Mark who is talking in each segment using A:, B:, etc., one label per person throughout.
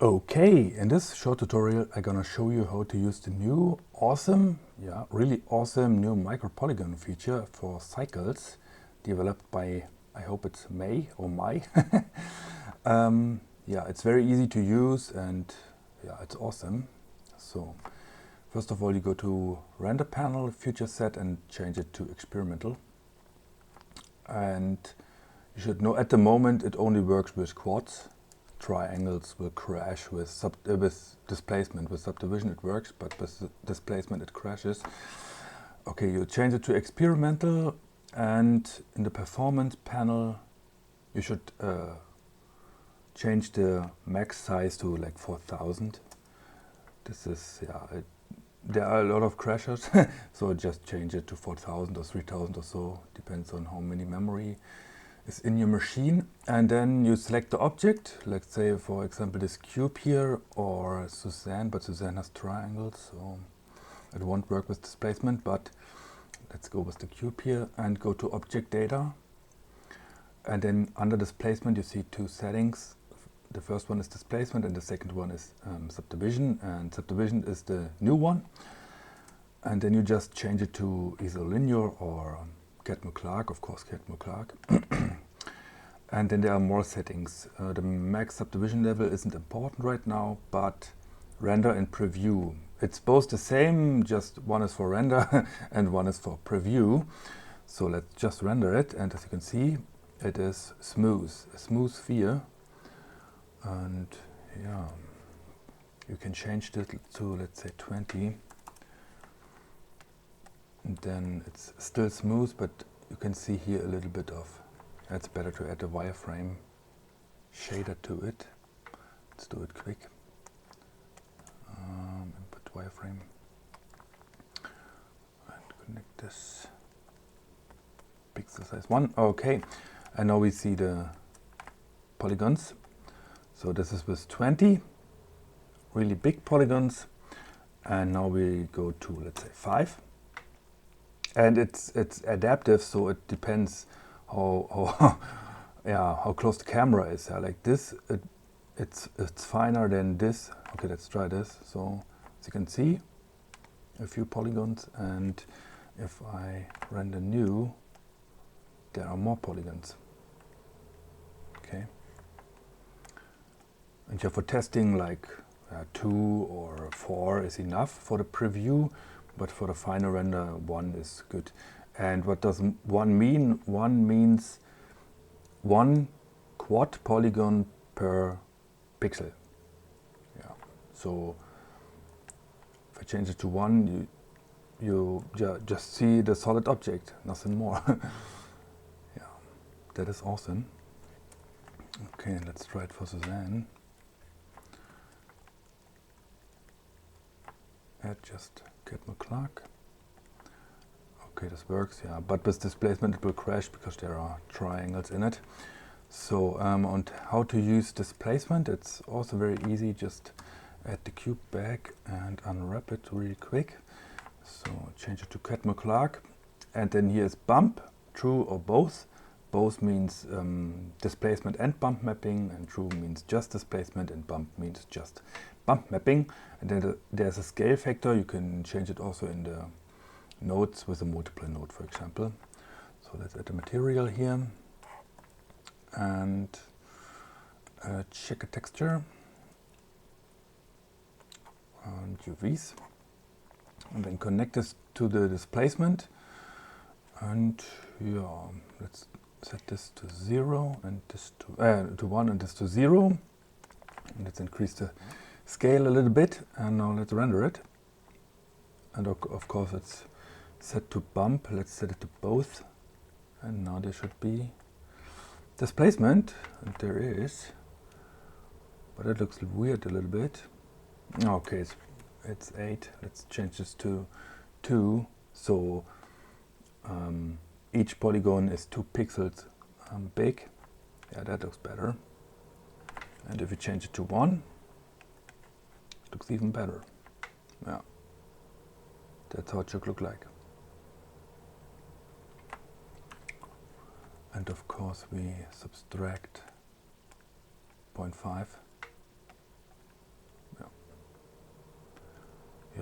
A: Okay, in this short tutorial I'm gonna show you how to use the new awesome, really awesome new Micropolygon feature for cycles developed by, I hope it's May or Mai. It's very easy to use and it's awesome. So first of all you go to render panel, feature set and change it to experimental. And you should know at the moment it only works with quads. Triangles will crash with displacement. With subdivision it works, but with displacement it crashes. Okay, you change it to experimental, and in the performance panel you should change the max size to like 4000. This is, there are a lot of crashes, so just change it to 4000 or 3000 or so, depends on how many memory is in your machine. And then you select the object, let's say for example this cube here or Suzanne, but Suzanne has triangles, so it won't work with displacement, but let's go with the cube here and go to object data. And then under displacement you see two settings. The first one is displacement and the second one is subdivision, and subdivision is the new one. And then you just change it to either linear or Catmull-Clark, of course Catmull-Clark. And then there are more settings. The max subdivision level isn't important right now, but render and preview. It's both the same, just one is for render and one is for preview. So let's just render it, and as you can see, it is smooth, a smooth sphere. And yeah, you can change it to, let's say, 20. And then it's still smooth, but you can see here a little bit of, it's better to add a wireframe shader to it. Let's do it quick. Input wireframe and connect this pixel size 1. Okay, and now we see the polygons. So this is with 20 really big polygons, and now we go to, let's say, 5. And it's adaptive, so it depends how how close the camera is. Like this, it's finer than this. Okay, let's try this. So as you can see, a few polygons, and if I render new, there are more polygons. Okay, and for testing, like 2 or 4 is enough for the preview. But for the final render, 1 is good. And what does 1 mean? 1 means 1 quad polygon per pixel. Yeah. So if I change it to 1, you just see the solid object, nothing more. Yeah, that is awesome. Okay, let's try it for Suzanne. Add just Catmull-Clark. Okay, this works, yeah, but with displacement it will crash because there are triangles in it. So on how to use displacement, it's also very easy. Just add the cube back and unwrap it really quick. So change it to Catmull-Clark, and then here is bump, true or both. Both means displacement and bump mapping, and true means just displacement, and bump means just bump mapping. And then there's a scale factor. You can change it also in the nodes with a multiply node, for example. So let's add the material here and check a texture and UVs, and then connect this to the displacement. And yeah, let's set this to 0 and this to 1 and this to 0. And let's increase the scale a little bit, and now let's render it. And of course it's set to bump. Let's set it to both, and now there should be displacement, and there is, but it looks weird a little bit. Okay, it's 8. Let's change this to 2. So each polygon is 2 pixels big. Yeah, that looks better. And if you change it to 1, it looks even better. Yeah, that's how it should look like. And of course we subtract 0.5.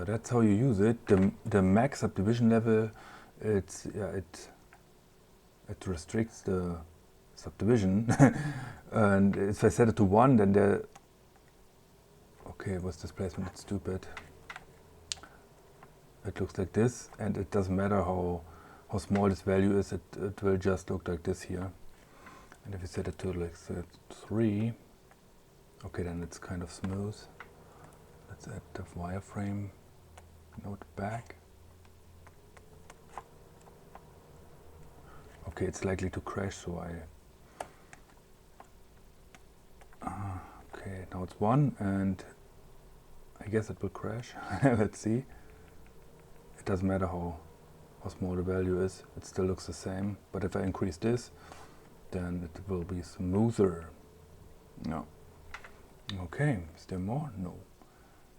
A: yeah, that's how you use it. The max subdivision level, it restricts the subdivision, and if I set it to 1, then there. Okay, was displacement? It's stupid. It looks like this, and it doesn't matter how small this value is. It will just look like this here. And if you set it to like 3, okay, then it's kind of smooth. Let's add the wireframe node back. Okay, it's likely to crash, so okay, now it's 1, and I guess it will crash. Let's see. It doesn't matter how small the value is, it still looks the same. But if I increase this, then it will be smoother. No. Okay, is there more? No.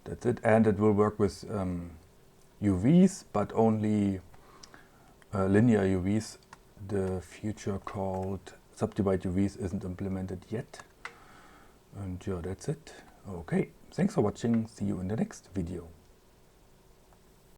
A: That's it. And it will work with UVs, but only linear UVs. The feature called subdivide UVs isn't implemented yet. And yeah, that's it. Okay, thanks for watching. See you in the next video.